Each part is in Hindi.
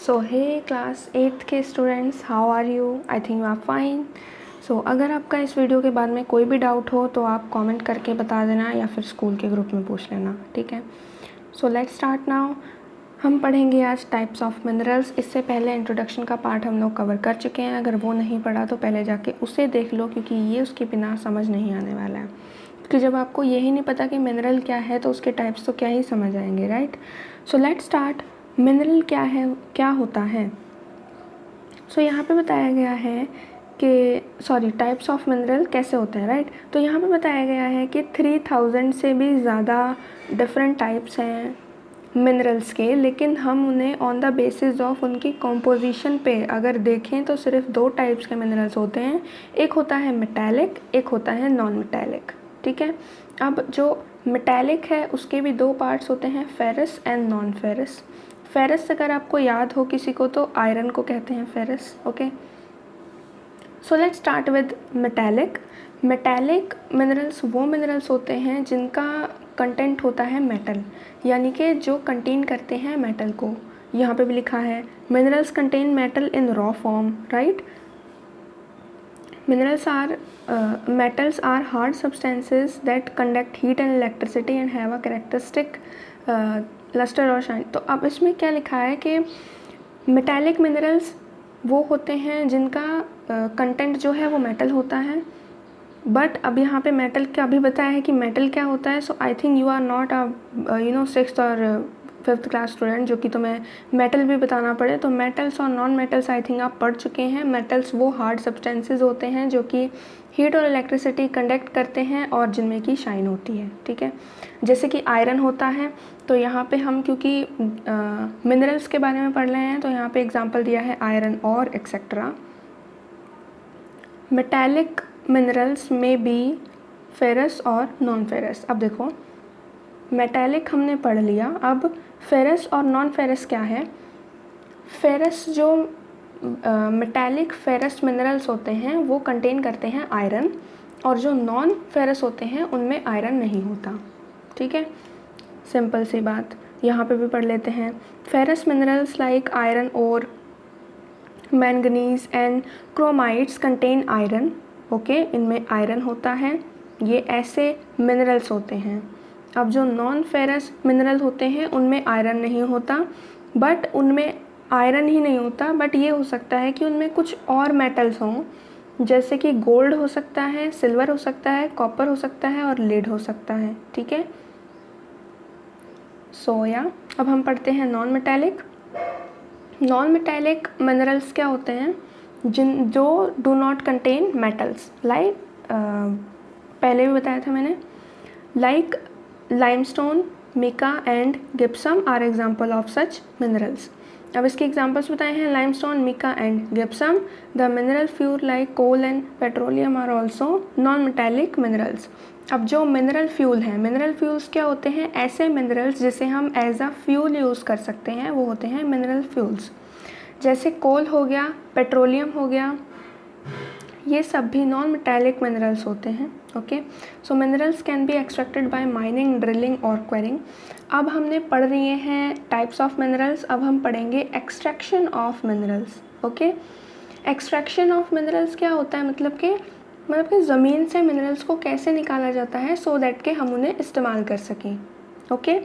सो हे क्लास 8th के students, how are you? I think you are fine. So अगर आपका इस वीडियो के बाद में कोई भी डाउट हो तो आप कमेंट करके बता देना या फिर स्कूल के ग्रुप में पूछ लेना, ठीक है। सो लेट्स स्टार्ट नाउ। हम पढ़ेंगे आज टाइप्स ऑफ मिनरल्स। इससे पहले इंट्रोडक्शन का पार्ट हम लोग कवर कर चुके हैं। अगर वो नहीं पढ़ा तो पहले जाके उसे देख लो, क्योंकि ये उसके बिना समझ नहीं आने वाला है। क्योंकि जब आपको यही नहीं पता कि मिनरल क्या है तो उसके टाइप्स तो क्या ही समझ आएंगे, right. So let's start. Mineral क्या है, क्या होता है? सो यहाँ पे बताया गया है कि टाइप्स ऑफ मिनरल कैसे होते हैं, राइट। तो यहाँ पे बताया गया है कि 3000 से भी ज़्यादा डिफरेंट टाइप्स हैं मिनरल्स के, लेकिन हम उन्हें ऑन द बेसिस ऑफ उनकी कॉम्पोजिशन पे अगर देखें तो सिर्फ 2 टाइप्स के मिनरल्स होते हैं। एक होता है मेटालिक, एक होता है नॉन मेटालिक, ठीक है। अब जो मेटालिक है उसके भी 2 पार्ट्स होते हैं, ferrous and non ferrous. Ferrous अगर आपको याद हो किसी को तो आयरन को कहते हैं ferrous, okay. So let's start with metallic. Metallic minerals वो मिनरल्स होते हैं जिनका कंटेंट होता है मेटल, यानी कि जो कंटेन करते हैं मेटल को। यहाँ पे भी लिखा है minerals contain metal in raw form, right. Metals are hard substances that conduct heat and electricity and have a characteristic luster or shine। तो अब इसमें क्या लिखा है कि मेटालिक मिनरल्स वो होते हैं जिनका कंटेंट जो है वो मेटल होता है। बट अब यहाँ पे मेटल का अभी बताया है कि मेटल क्या होता है। So I think you are not a 6th और 5th क्लास स्टूडेंट जो कि तुम्हें मेटल भी बताना पड़े। तो मेटल्स और नॉन मेटल्स आई थिंक आप पढ़ चुके हैं। मेटल्स वो हार्ड सब्सटेंसेस होते हैं जो कि हीट और इलेक्ट्रिसिटी कंडक्ट करते हैं और जिनमें की शाइन होती है, ठीक है। जैसे कि आयरन होता है। तो यहाँ पे हम क्योंकि मिनरल्स के बारे में पढ़ रहे हैं तो यहाँ पे एग्जांपल दिया है आयरन और एक्सेट्रा। मेटालिक मिनरल्स में बी फेरस और नॉन फेरस। अब देखो मेटालिक हमने पढ़ लिया, अब फेरस और नॉन फेरस क्या है। फेरस जो मेटालिक फेरस मिनरल्स होते हैं वो कंटेन करते हैं आयरन, और जो नॉन फेरस होते हैं उनमें आयरन नहीं होता, ठीक है। सिंपल सी बात। यहाँ पे भी पढ़ लेते हैं। फेरस मिनरल्स लाइक आयरन और manganese and chromides contain iron, okay, इनमें आयरन होता है। ये ऐसे मिनरल्स होते हैं। अब जो नॉन फेरस मिनरल होते हैं उनमें आयरन नहीं होता, बट उनमें आयरन ही नहीं होता, बट ये हो सकता है कि उनमें कुछ और मेटल्स हों, जैसे कि गोल्ड हो सकता है, सिल्वर हो सकता है, कॉपर हो सकता है और लेड हो सकता है, ठीक है। अब हम पढ़ते हैं non metallic. Non metallic minerals क्या होते हैं, जो do not contain metals, like पहले भी बताया था मैंने, like limestone, mica and gypsum are example of such minerals. अब इसके एग्जाम्पल्स बताए हैं limestone, mica and gypsum. The mineral fuel like coal and petroleum are also non metallic minerals. अब जो मिनरल फ्यूल हैं, मिनरल फ्यूल्स क्या होते हैं, ऐसे मिनरल्स जिसे हम एज अ फ्यूल यूज़ कर सकते हैं वो होते हैं मिनरल फ्यूल्स। जैसे कोल हो गया, पेट्रोलियम हो गया, ये सब भी नॉन मेटालिक मिनरल्स होते हैं, okay. So minerals can be extracted bye mining, drilling और क्वेरिंग। अब हमने पढ़ लिए हैं टाइप्स ऑफ मिनरल्स, अब हम पढ़ेंगे extraction of minerals, okay. Extraction of minerals क्या होता है, मतलब कि ज़मीन से मिनरल्स को कैसे निकाला जाता है सो दैट के हम उन्हें इस्तेमाल कर सकें, ओके।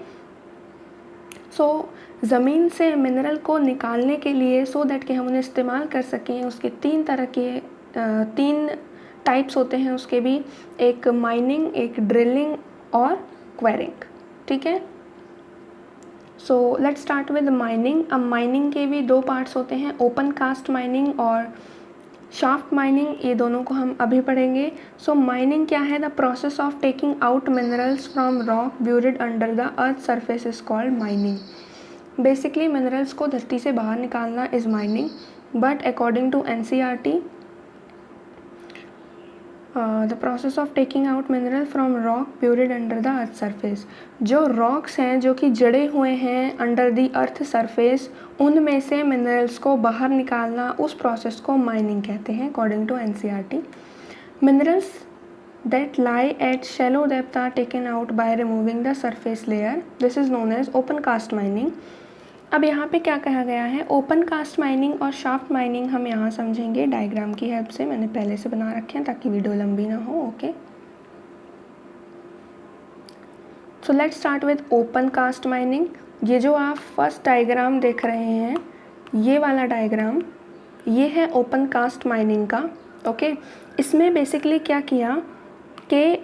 सो ज़मीन से मिनरल को निकालने के लिए सो दैट कि हम उन्हें इस्तेमाल कर सकें, उसके 3 टाइप्स होते हैं उसके भी, एक माइनिंग, एक ड्रिलिंग और क्वेरिंग, ठीक है। सो लेट्स स्टार्ट विद माइनिंग। अब माइनिंग के भी 2 पार्ट्स होते हैं, ओपन कास्ट माइनिंग और शाफ्ट माइनिंग, ये दोनों को हम अभी पढ़ेंगे। सो माइनिंग क्या है, the process of taking out minerals from rock buried under the earth surface is called mining. Basically minerals को धरती से बाहर निकालना is mining, but according to NCERT the process of taking out mineral from rock buried under the earth surface, जो रॉक्स हैं जो कि जड़े हुए हैं अंडर द अर्थ सरफेस, उनमें से मिनरल्स को बाहर निकालना, उस प्रोसेस को माइनिंग कहते हैं according to NCERT। Minerals that lie at shallow depth are taken out by removing the surface layer. This is known as open cast mining. अब यहाँ पे क्या कहा गया है, ओपन कास्ट माइनिंग और शाफ्ट माइनिंग हम यहाँ समझेंगे डायग्राम की हेल्प से। मैंने पहले से बना रखे हैं ताकि वीडियो लंबी ना हो। Okay, so let's start with open cast mining. ये जो आप फर्स्ट डायग्राम देख रहे हैं, ये वाला डायग्राम, ये है ओपन कास्ट माइनिंग का। ओके, इसमें बेसिकली क्या किया कि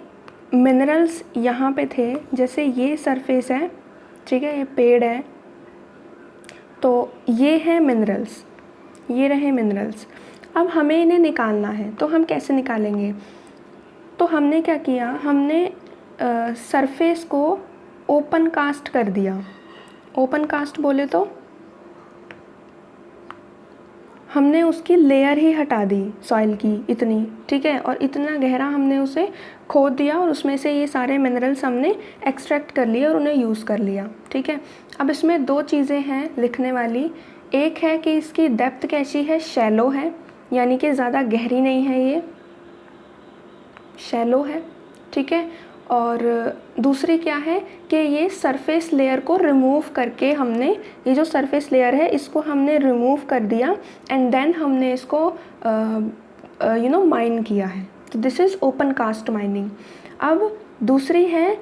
मिनरल्स यहाँ पे थे, जैसे ये सरफेस है, ठीक है, ये पेड़ है, तो ये है मिनरल्स, ये रहे मिनरल्स। अब हमें इन्हें निकालना है, तो हम कैसे निकालेंगे? तो हमने क्या किया, हमने सरफेस को ओपन कास्ट कर दिया। ओपन कास्ट बोले तो हमने उसकी लेयर ही हटा दी सॉइल की इतनी, ठीक है, और इतना गहरा हमने उसे खोद दिया और उसमें से ये सारे मिनरल्स हमने एक्सट्रैक्ट कर लिए और उन्हें यूज़ कर लिया, ठीक है। अब इसमें दो चीज़ें हैं लिखने वाली। एक है कि इसकी डेप्थ कैसी है, शैलो है, यानी कि ज़्यादा गहरी नहीं है, ये शैलो है, ठीक है। और दूसरी क्या है कि ये सरफेस लेयर को रिमूव करके हमने, ये जो सरफेस लेयर है इसको हमने रिमूव कर दिया एंड देन हमने इसको माइन किया है। तो this is open cast mining. अब दूसरी है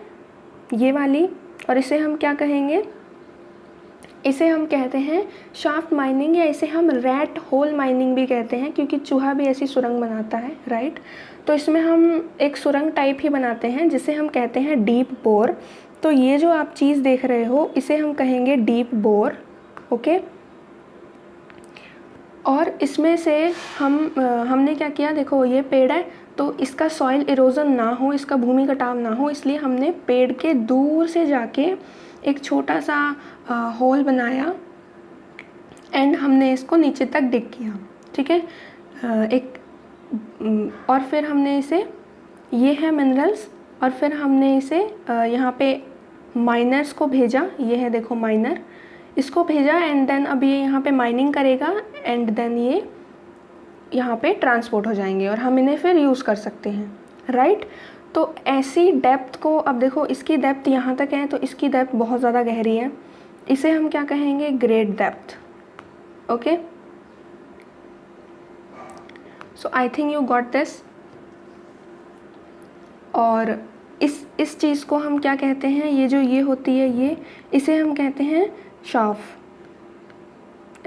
ये वाली, और इसे हम क्या कहेंगे, इसे हम कहते हैं शाफ्ट माइनिंग, या इसे हम रैट होल माइनिंग भी कहते हैं, क्योंकि चूहा भी ऐसी सुरंग बनाता है, राइट। तो इसमें हम एक सुरंग टाइप ही बनाते हैं जिसे हम कहते हैं डीप बोर। तो ये जो आप चीज़ देख रहे हो इसे हम कहेंगे डीप बोर। ओके, और इसमें से हमने क्या किया, देखो ये पेड़ है, तो इसका सॉइल इरोजन ना हो, इसका भूमि कटाव ना हो, इसलिए हमने पेड़ के दूर से जाके एक छोटा सा होल बनाया एंड हमने इसको नीचे तक डिग किया, ठीक है। और फिर हमने इसे, ये है मिनरल्स, और फिर हमने इसे यहाँ पे माइनर्स को भेजा, ये है देखो माइनर, इसको भेजा एंड देन अब ये यहाँ पे माइनिंग करेगा एंड देन ये यहाँ पे ट्रांसपोर्ट हो जाएंगे और हम इन्हें फिर यूज़ कर सकते हैं, राइट। तो ऐसी डेप्थ को, अब देखो इसकी डेप्थ यहाँ तक है, तो इसकी डेप्थ बहुत ज़्यादा गहरी है, इसे हम क्या कहेंगे, great depth. Okay, so I think you got this. और इस चीज़ को हम क्या कहते हैं, ये जो ये होती है, ये इसे हम कहते हैं shaft,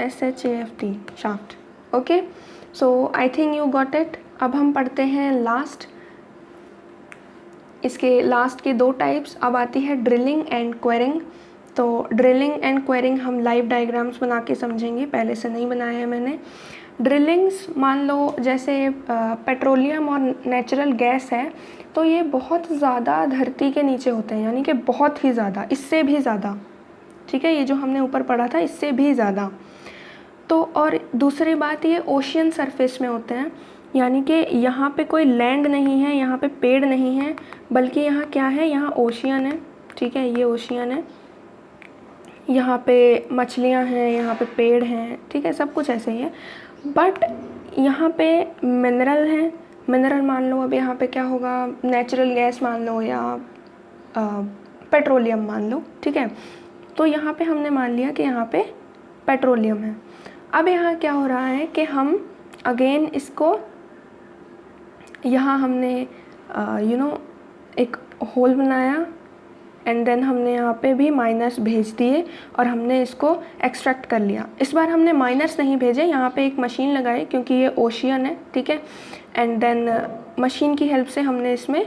SHAFT, shaft. Okay, so I think you got it. अब हम पढ़ते हैं लास्ट, इसके लास्ट के दो टाइप्स। अब आती है ड्रिलिंग एंड क्वेरिंग। तो ड्रिलिंग एंड क्वेरिंग हम लाइव डायग्राम्स बना के समझेंगे, पहले से नहीं बनाया है मैंने। ड्रिलिंग्स, मान लो जैसे पेट्रोलियम और नेचुरल गैस है, तो ये बहुत ज़्यादा धरती के नीचे होते हैं, यानी कि बहुत ही ज़्यादा, इससे भी ज़्यादा, ठीक है, ये जो हमने ऊपर पढ़ा था इससे भी ज़्यादा। तो और दूसरी बात, ये ओशियन सरफेस में होते हैं, यानी कि यहाँ पे कोई लैंड नहीं है, यहाँ पे पेड़ नहीं है, बल्कि यहाँ क्या है, यहाँ ओशियन है, ठीक है, ये ओशियन है, यहाँ पे मछलियाँ हैं, यहाँ पे पेड़ हैं, ठीक है, सब कुछ ऐसे ही है। बट यहाँ पे मिनरल हैं, मिनरल मान लो, अब यहाँ पे क्या होगा, नेचुरल गैस मान लो या पेट्रोलियम मान लो, ठीक है। तो यहाँ पे हमने मान लिया कि यहाँ पे पेट्रोलियम है। अब यहाँ क्या हो रहा है कि हम अगेन इसको, यहाँ हमने एक होल बनाया एंड देन हमने यहाँ पे भी माइनस भेज दिए और हमने इसको एक्सट्रैक्ट कर लिया। इस बार हमने माइनस नहीं भेजे, यहाँ पे एक मशीन लगाई क्योंकि ये ओशियन है, ठीक है, एंड देन मशीन की हेल्प से हमने इसमें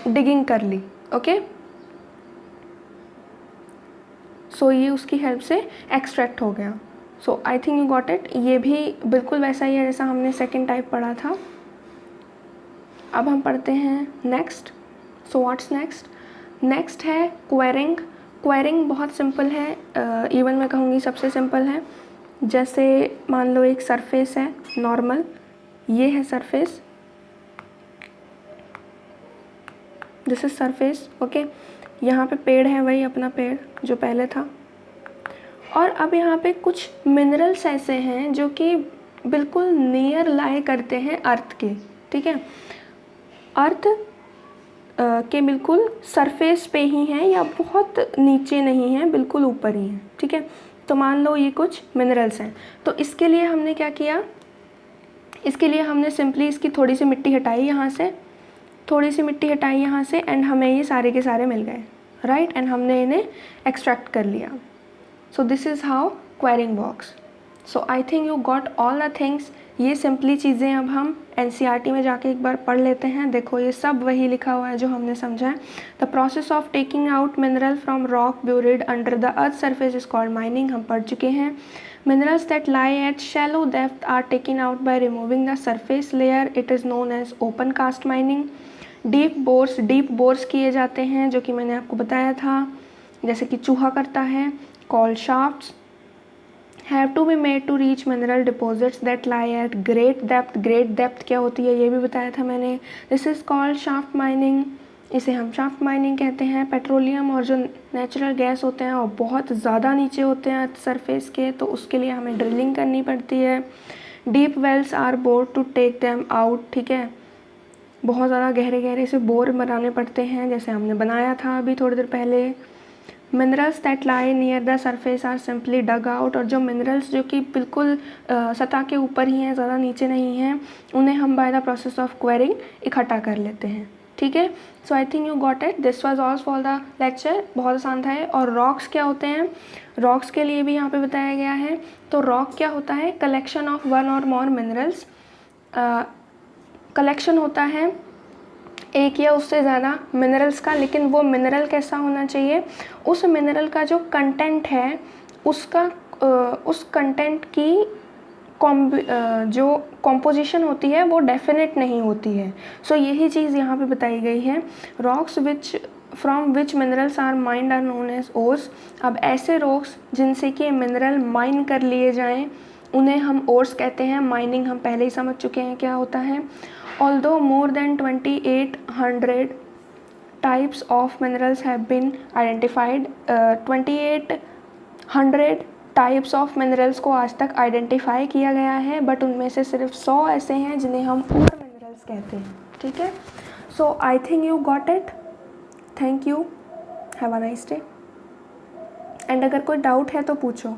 डिगिंग कर ली। ओके, सो ये उसकी हेल्प से एक्सट्रैक्ट हो गया। So I think you got it. ये भी बिल्कुल वैसा ही है जैसा हमने सेकेंड टाइप पढ़ा था। अब हम पढ़ते हैं next. So what's next? Next है क्वेरिंग। क्वेरिंग बहुत सिंपल है, इवन मैं कहूँगी सबसे सिंपल है। जैसे मान लो एक सरफेस है नॉर्मल, ये है surface, this is surface. Okay, यहाँ पे पेड़ है, वही अपना पेड़ जो पहले था, और अब यहाँ पे कुछ मिनरल्स ऐसे हैं जो कि बिल्कुल नियर लाई करते हैं अर्थ के, ठीक है। अर्थ के बिल्कुल सरफेस पे ही हैं या बहुत नीचे नहीं हैं, बिल्कुल ऊपर ही हैं, ठीक है। तो मान लो ये कुछ मिनरल्स हैं, तो इसके लिए हमने क्या किया, इसके लिए हमने सिंपली इसकी थोड़ी सी मिट्टी हटाई यहाँ से, थोड़ी सी मिट्टी हटाई यहाँ से, एंड हमें ये सारे के सारे मिल गए, राइट, एंड हमने इन्हें एक्सट्रैक्ट कर लिया। So this is how quarrying works. So I think you got all the things. ये सिंपली चीज़ें अब हम एनसीईआरटी में जाके एक बार पढ़ लेते हैं। देखो ये सब वही लिखा हुआ है जो हमने समझा है। The process of taking out mineral from rock buried under the earth surface is called mining, हम पढ़ चुके हैं। Minerals that lie at shallow depth are taken out by removing the surface layer, it is known as open cast mining. Deep bores किए जाते हैं, जो कि मैंने आपको बताया था, जैसे कि चूहा करता है, called shafts have to be made to reach mineral deposits that lie at great depth। great depth क्या होती है ये भी बताया था मैंने। this is called shaft mining, इसे हम शाफ्ट माइनिंग कहते हैं। पेट्रोलियम और जो नेचुरल गैस होते हैं वो बहुत ज़्यादा नीचे होते हैं सरफेस के, तो उसके लिए हमें ड्रिलिंग करनी पड़ती है। Deep wells are bore to take them out, ठीक है, बहुत ज़्यादा गहरे गहरे से बोर बनाने पड़ते हैं, जैसे हमने बनाया था अभी थोड़ी देर पहले। Minerals that lie near the surface are simply dug out, और जो मिनरल्स जो कि बिल्कुल सतह के ऊपर ही हैं, ज़्यादा नीचे नहीं हैं, उन्हें हम by the process of quarrying इकट्ठा कर लेते हैं, ठीक है। So I think you got it, this was all for the lecture. बहुत आसान था। और रॉक्स क्या होते हैं, रॉक्स के लिए भी यहाँ पे बताया गया है। तो रॉक क्या होता है, कलेक्शन ऑफ वन और मोर मिनरल्स, कलेक्शन होता है एक या उससे ज़्यादा मिनरल्स का, लेकिन वो मिनरल कैसा होना चाहिए, उस मिनरल का जो कंटेंट है उसका उस कंटेंट की जो कॉम्पोजिशन होती है वो डेफिनेट नहीं होती है। सो यही चीज़ यहाँ पे बताई गई है। Rocks which from which minerals are mined are known as ores. अब ऐसे रॉक्स जिनसे कि मिनरल माइन कर लिए जाएं उन्हें हम ओर्स कहते हैं। माइनिंग हम पहले ही समझ चुके हैं क्या होता है। Although more than 2800 types of minerals have been identified, 2800 types of minerals को आज तक आइडेंटिफाई किया गया है, बट उनमें से सिर्फ 100 ऐसे हैं जिन्हें हम ओर मिनरल्स कहते हैं, ठीक है। So I think you got it, thank you, have a nice day. And अगर कोई डाउट है तो पूछो।